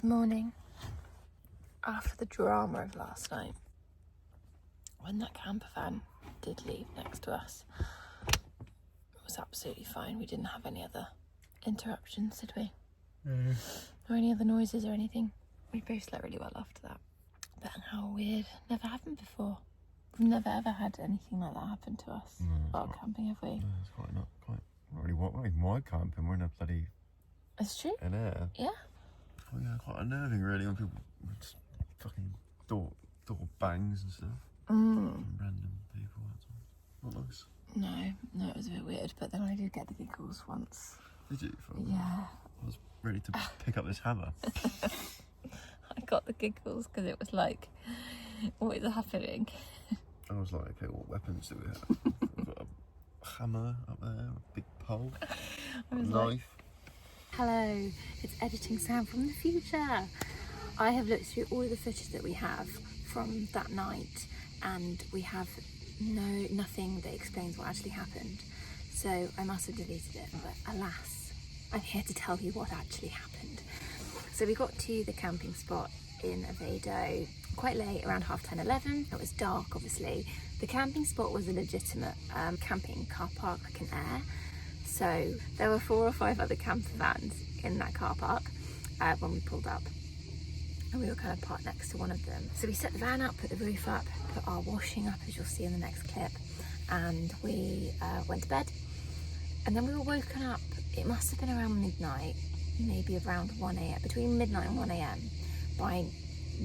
Good morning. After the drama of last night, when that camper van did leave next to us, it was absolutely fine. We didn't have any other interruptions, did we? Or any other noises or anything. We both slept really well after that. But how weird. Never happened before. We've never ever had anything like that happen to us while camping, have we? No, it's not really why camping. We're in a bloody... It's true. In air. Yeah. Oh yeah, quite unnerving really when people just fucking door bangs and stuff. From random people, that's all. Not nice. No, it was a bit weird, but then I did get the giggles once. Did you? Yeah. I was ready to pick up this hammer. I got the giggles because it was like, what is happening? I was like, okay, what weapons do we have? We've got a hammer up there, a big pole, a knife. Hello, it's editing Sam from the future. I have looked through all of the footage that we have from that night, and we have nothing that explains what actually happened. So I must have deleted it, but alas, I'm here to tell you what actually happened. So we got to the camping spot in Oviedo quite late, around 10:30, 11. It was dark, obviously. The camping spot was a legitimate camping car park, like an air. So there were 4 or 5 other camper vans in that car park when we pulled up, and we were kind of parked next to one of them. So we set the van up, put the roof up, put our washing up, as you'll see in the next clip, and we went to bed. And then we were woken up, it must have been around midnight, maybe around 1 a.m, between midnight and 1 a.m, by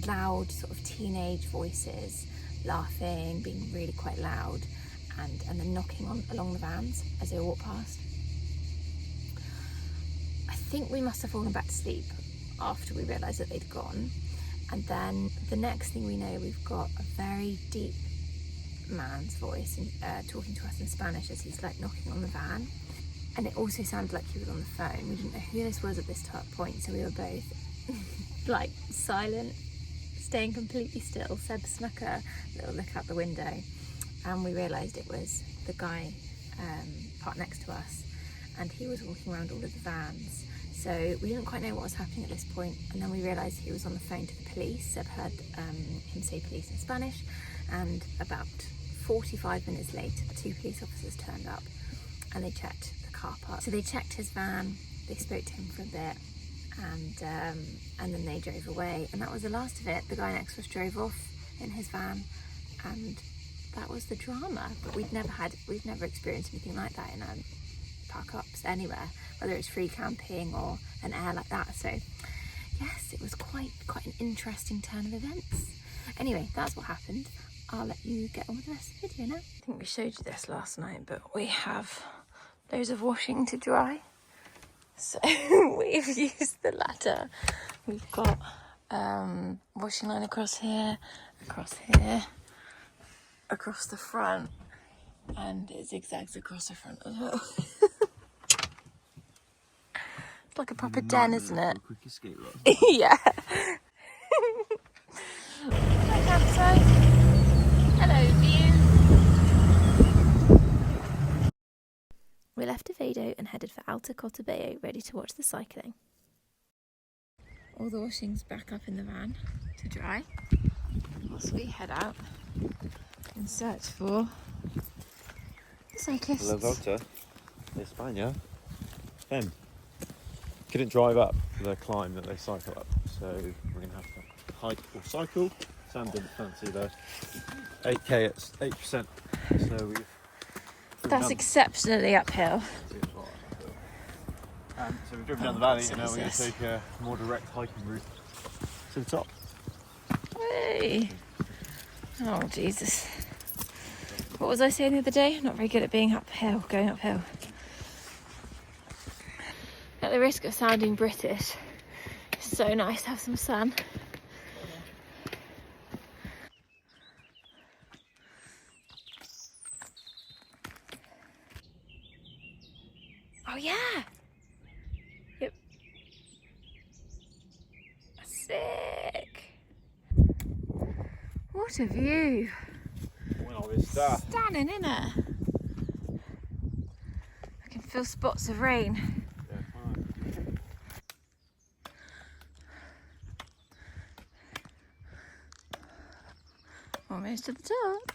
loud sort of teenage voices, laughing, being really quite loud, and then knocking along the vans as they walk past. I think we must have fallen back to sleep after we realised that they'd gone. And then the next thing we know, we've got a very deep man's voice talking to us in Spanish as he's like knocking on the van. And it also sounded like he was on the phone. We didn't know who this was at this point, so we were both like silent, staying completely still. Seb snuck a little look out the window, and we realised it was the guy parked next to us, and he was walking around all of the vans. So we didn't quite know what was happening at this point, and then we realised he was on the phone to the police. Seb heard him say police in Spanish, and about 45 minutes later, 2 police officers turned up, and they checked the car park. So they checked his van, they spoke to him for a bit, and then they drove away, and that was the last of it. The guy next to us drove off in his van, and that was the drama. But we've never experienced anything like that in park-ups anywhere, whether it's free camping or an air like that. So yes, it was quite an interesting turn of events. Anyway, that's what happened. I'll let you get on with the rest of the video now. I think we showed you this last night, but we have loads of washing to dry. So we've used the ladder. We've got washing line across here, across the front, and it zigzags across the front as well. It's like a proper den, isn't it? Quick escape route. Yeah. Hi, campsite. Hello, view. We left Oviedo and headed for Alto Cotabello, ready to watch the cycling. All the washing's back up in the van to dry, whilst we head out in search for the cyclists. La Vuelta Femenina. Fem. Couldn't drive up the climb that they cycle up, so we're going to have to hike or cycle. Sam didn't fancy the 8k at 8%, so we've... That's exceptionally uphill. So we've driven down the valley, and now we're going to take a more direct hiking route to the top. Hey! Oh, Jesus. What was I saying the other day? Not very good at being uphill, going uphill. At the risk of sounding British, it's so nice to have some sun. Oh yeah! Yep. Sick! What a view! Stunning, innit? I can feel spots of rain. Yeah, fine. Almost to the top.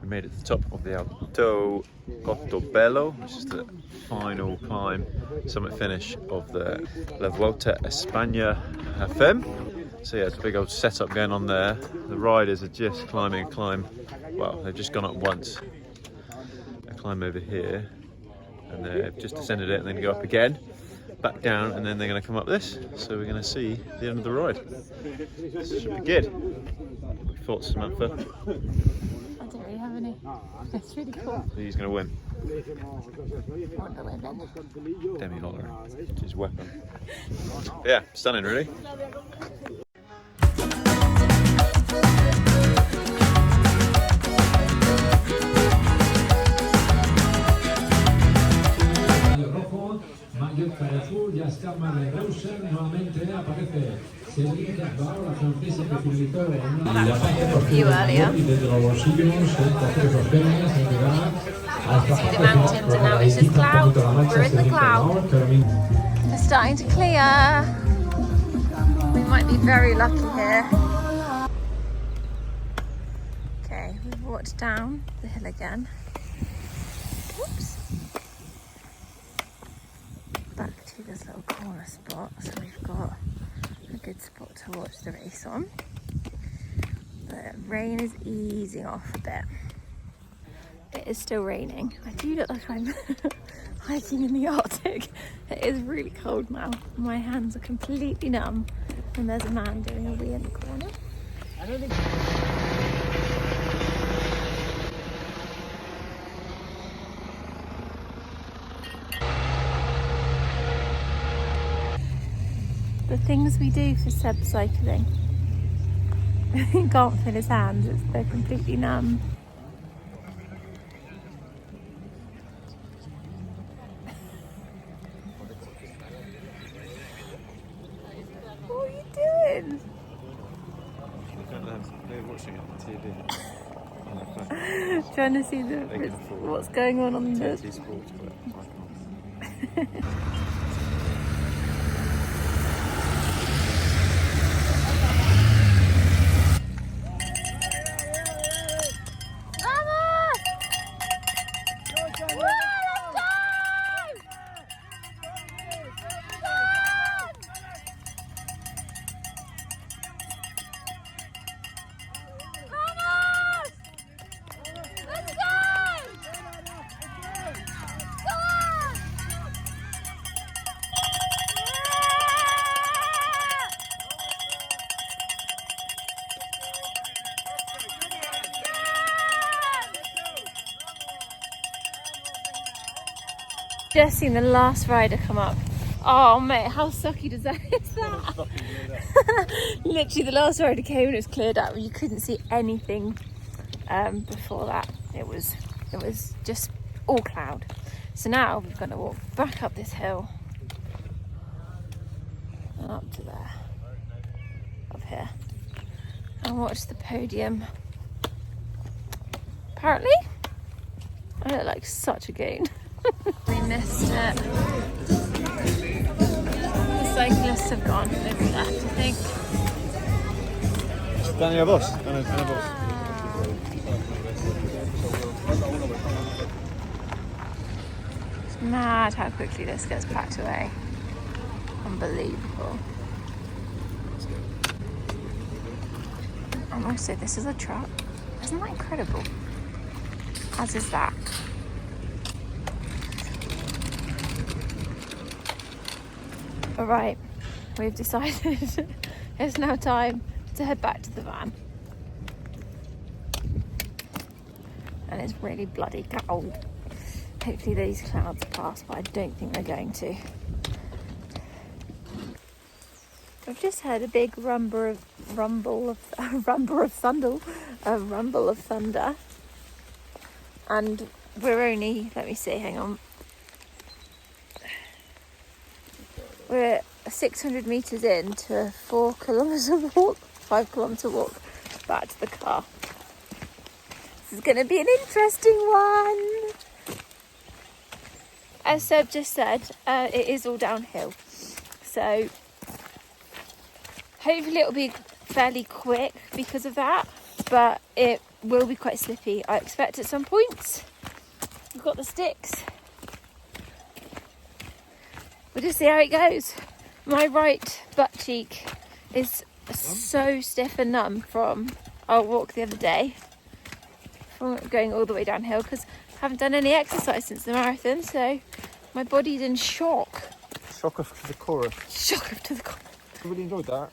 We made it to the top of the Alto Cotabello, which is the final climb, summit finish of the La Vuelta Fem. So yeah, it's a big old setup going on there. The riders are just climbing a climb. Well, they've just gone up once. A climb over here, and they've just descended it and then go up again, back down, and then they're going to come up this. So we're going to see the end of the ride. This should be good. Thoughts, Samantha? I don't really have any. It's really cool. He's going to win. Want the women. Demi-holler, which is his weapon. Yeah, stunning, really. Ya está Marlene Reuser, nuevamente aparece Cédric Arbao, la francesa que finalizó en la parte posterior y desde los bolsillos coger esos genes y llegar hasta See the mountains, and now it's just clouds. We're in the cloud. They're starting to clear. We might be very lucky here. Okay, we've walked down the hill again. Oops. Back to this little corner spot, so we've got a good spot to watch the race on. The rain is easing off a bit. It is still raining. I do look like I'm hiking in the Arctic. It is really cold now. My hands are completely numb, and there's a man doing a wee in the corner. I don't think. The things we do for Seb cycling. He can't feel his hands, they're completely numb. What are you doing? They're watching it on TV. Trying to see what's going on the... Sports, but I can't. Just seen the last rider come up. Oh mate, how sucky is that? Literally the last rider came and it was cleared up. You couldn't see anything before that. It was just all cloud. So now we're going to walk back up this hill and up to there, up here, and watch the podium. Apparently, I look like such a goon. We missed it. The cyclists have gone. They've left, I think. Daniel a vos. It's mad how quickly this gets packed away. Unbelievable. And also, this is a truck. Isn't that incredible? As is that. Alright, we've decided it's now time to head back to the van. And it's really bloody cold. Hopefully these clouds pass, but I don't think they're going to. I've just heard a big rumble of thunder. And we're only, let me see, hang on. We're 600 metres in to a 5 kilometre walk back to the car. This is going to be an interesting one. As Seb just said, it is all downhill. so hopefully it'll be fairly quick because of that, but it will be quite slippy, I expect, at some points. We've got the sticks. We'll just see how it goes. My right butt cheek is so stiff and numb from our walk the other day, from going all the way downhill, because I haven't done any exercise since the marathon, so my body's in shock. Shock of to the chorus. Shock of to the core. I really enjoyed that.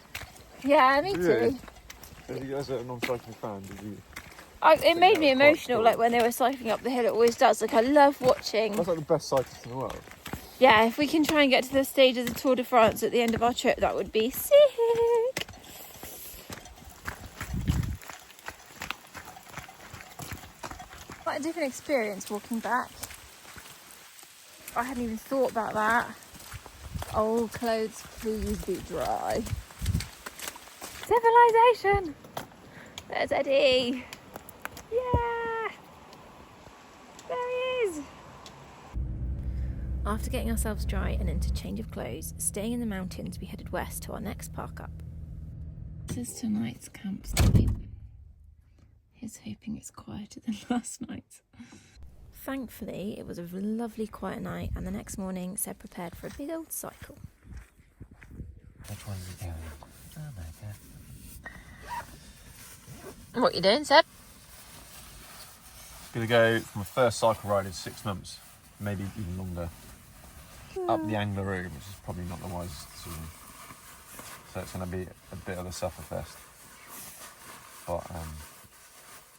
Yeah, me Really? too. As a non-cycling fan, did you? It made me emotional, like when they were cycling up the hill. It always does. Like, I love watching. That's like the best cyclist in the world. Yeah, if we can try and get to the stage of the Tour de France at the end of our trip, that would be sick. Quite a different experience walking back. I hadn't even thought about that. Old clothes, please be dry. Civilization! There's Eddie! Yeah! There he is! After getting ourselves dry and into change of clothes, staying in the mountains, we headed west to our next park up. This is tonight's campsite. Here's hoping it's quieter than last night's. Thankfully, it was a lovely quiet night, and the next morning, Seb prepared for a big old cycle. Which one are you doing? Oh my god. What are you doing, Seb? Gonna go for my first cycle ride in 6 months, maybe even longer. Up the Angleroo, which is probably not the wisest decision. So it's gonna be a bit of a sufferfest. But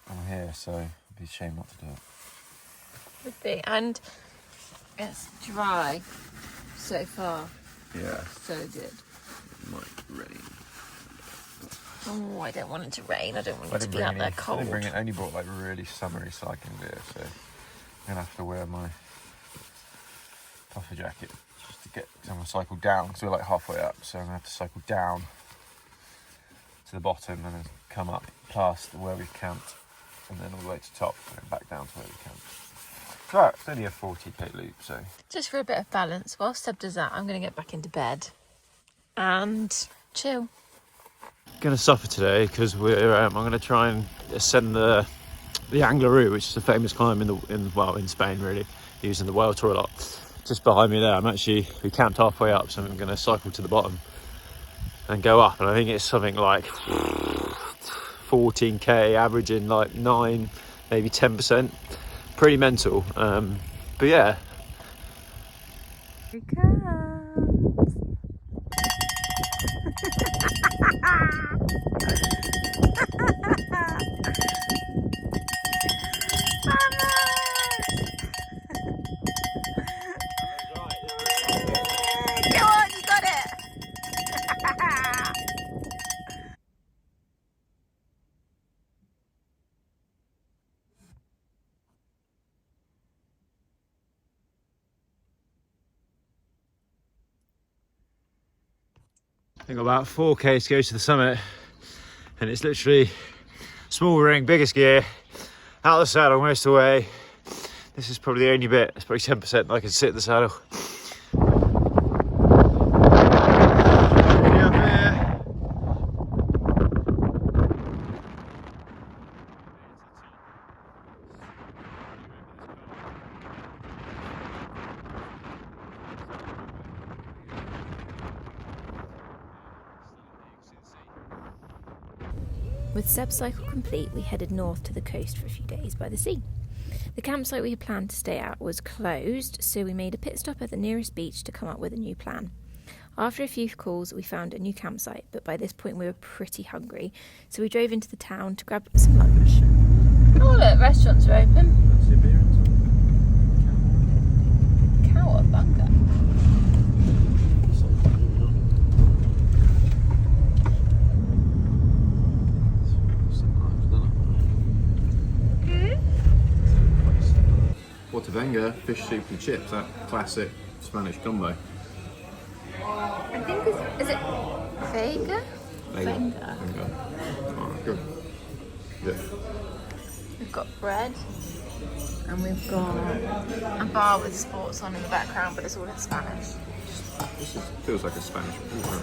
I'm here, so it'd be a shame not to do it. Would be, and it's dry so far. Yeah. So good. It might rain. Oh, I don't want it to rain. I don't want I it to didn't be bring out there any. I cold. didn't bring it. I only brought like really summery cycling gear, so I'm gonna have to wear my puffer jacket just to get. Cause I'm gonna cycle down because we're like halfway up, so I'm gonna have to cycle down to the bottom and then come up past where we camped, and then all the way to the top and then back down to where we camped. So it's only a 40k loop, so Just for a bit of balance, while Seb does that, I'm going to get back into bed and chill. gonna suffer today because we're. I'm gonna try and ascend the Angleroo, which is a famous climb in Spain, really, using the World Tour a lot. Just behind me there, we camped halfway up, so I'm gonna cycle to the bottom and go up, and I think it's something like 14k, averaging like 9, maybe 10%. Pretty mental, but yeah. Here it comes. Come on, you got it. I think about 4k to go to the summit, and it's literally small ring, biggest gear, out of the saddle most of the way. This is probably the only bit, it's probably 10% I can sit in the saddle. Up here. With Seb's cycle complete, we headed north to the coast for a few days by the sea. The campsite we had planned to stay at was closed, so we made a pit stop at the nearest beach to come up with a new plan. After a few calls, we found a new campsite, but by this point we were pretty hungry, so we drove into the town to grab some lunch. Oh look, restaurants are open. Cowabunga. Vega, fish soup and chips, that classic Spanish combo. I think is it Vega? Vega. Oh, good. Yeah. We've got bread and we've got a bar with sports on in the background, but it's all in Spanish. This feels like a Spanish water.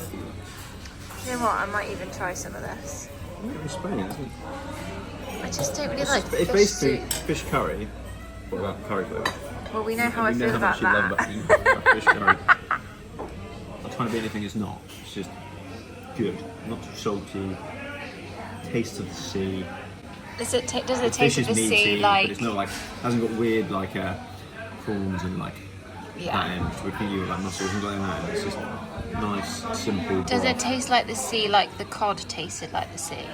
You know what? I might even try some of this. It's Spain, isn't it? I just don't really like It's fish basically soup. fish curry, but without curry flavour. Well, we know how I You know feel how about much you love that. that fish curry. I'm trying to be anything it's not. It's just good, not too salty. Taste of the sea. Does it taste The of fish the is meaty, sea but like? it's not like hasn't got weird like prawns and like Yeah. that end. We think you like mussels and like that. It's just nice, simple. Does broth. it taste like the sea, like the cod tasted like the sea?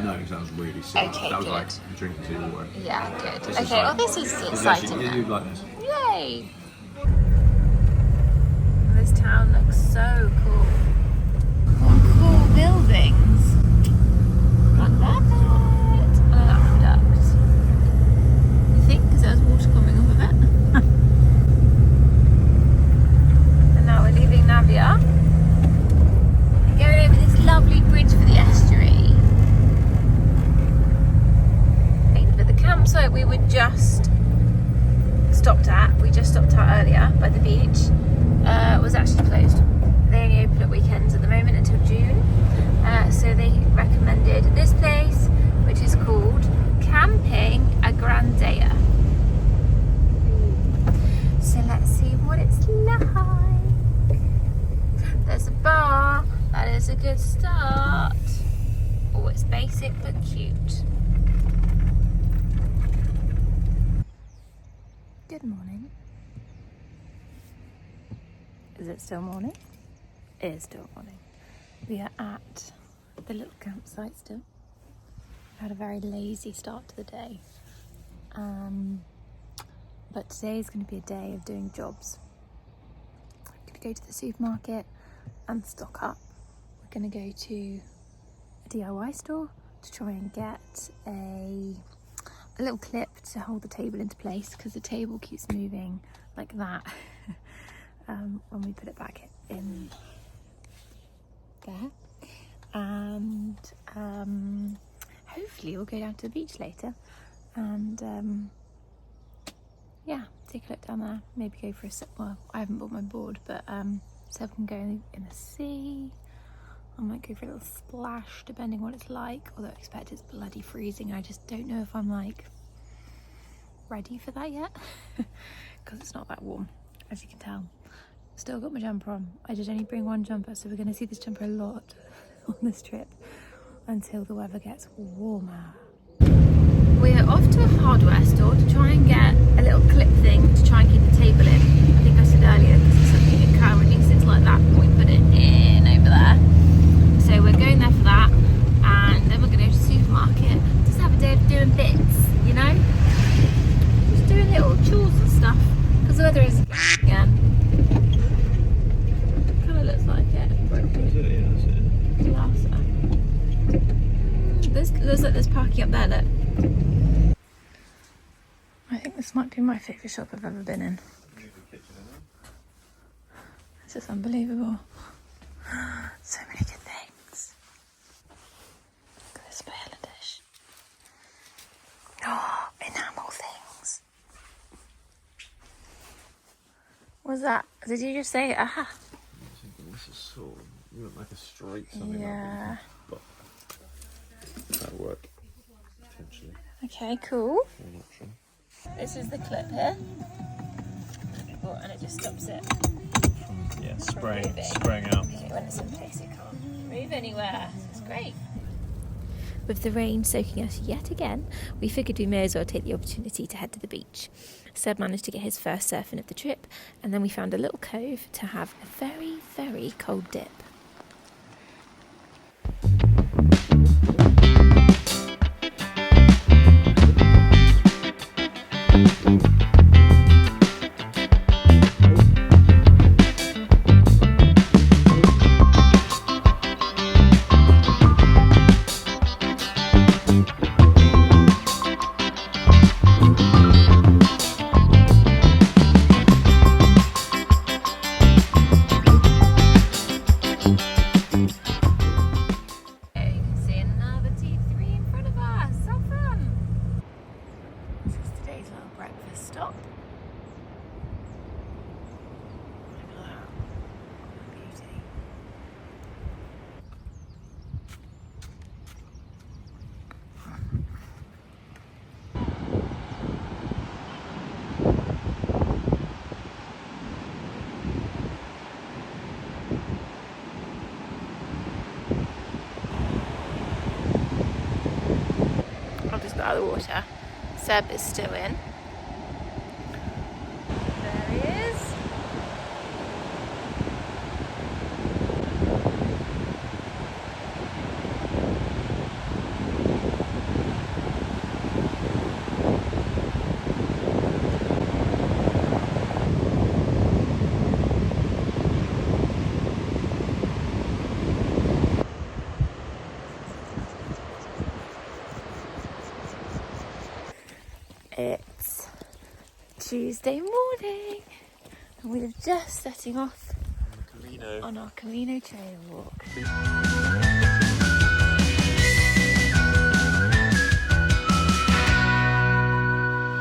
No, because that was really simple. Okay, that was good. like drinking tea water. Yeah, good. This is Okay, like- well this is This is exciting actually, then. you'd like this. Yay! This town looks so cool. What cool buildings! I love it! And an aqueduct. You think? Because there's water coming off of it. And now we're leaving Navia. Going over this lovely bridge for the estuary. But the campsite we were just stopped at earlier by the beach, was actually closed. They only open at weekends at the moment until June. So they recommended this place, which is called Camping Agrandea. So let's see what it's like. There's a bar. That is a good start. Oh, it's basic but cute. Good morning. Is it still morning? It is still morning. We are at the little campsite still. We've had a very lazy start to the day. But today is going to be a day of doing jobs. I'm going to go to the supermarket and stock up. We're going to go to a DIY store to try and get a little clip to hold the table into place, because the table keeps moving like that when we put it back in there. And hopefully we'll go down to the beach later and yeah, take a look down there, maybe go for a well, I haven't bought my board, but so we can go in the sea. I might go for a little splash depending what it's like, although I expect it's bloody freezing. I just don't know if I'm like ready for that yet because it's not that warm, as you can tell. Still got my jumper on. I did only bring one jumper, so we're going to see this jumper a lot on this trip until the weather gets warmer. We're off to a hardware store to try and get a little clip thing to try and keep the table in. I think I said earlier, because it's something it currently sits like that, but we put it in over there. So we're going there for that, and then we're going to go to the supermarket. Just have a day of doing bits, you know? Just doing little chores and stuff, because the weather is again. Kind of looks like it. There's like this parking up there, look. I think this might be my favourite shop I've ever been in. It's just unbelievable. So many good things. Look at this paella dish. Oh, enamel things. What's that? Did you just say aha? This is so. You look like a straight something. Yeah. But that'll work potentially. Okay, cool. I'm not sure. This is the clip here. Oh, and it just stops it. Yeah, moving. spraying out. Okay, when it's in place, it can't move anywhere. It's great. With the rain soaking us yet again, we figured we may as well take the opportunity to head to the beach. Seb managed to get his first surfing of the trip, and then we found a little cove to have a very, very cold dip. out of the water. Seb is still in. There he is. It's Tuesday morning and we're just setting off on our Camino trail walk.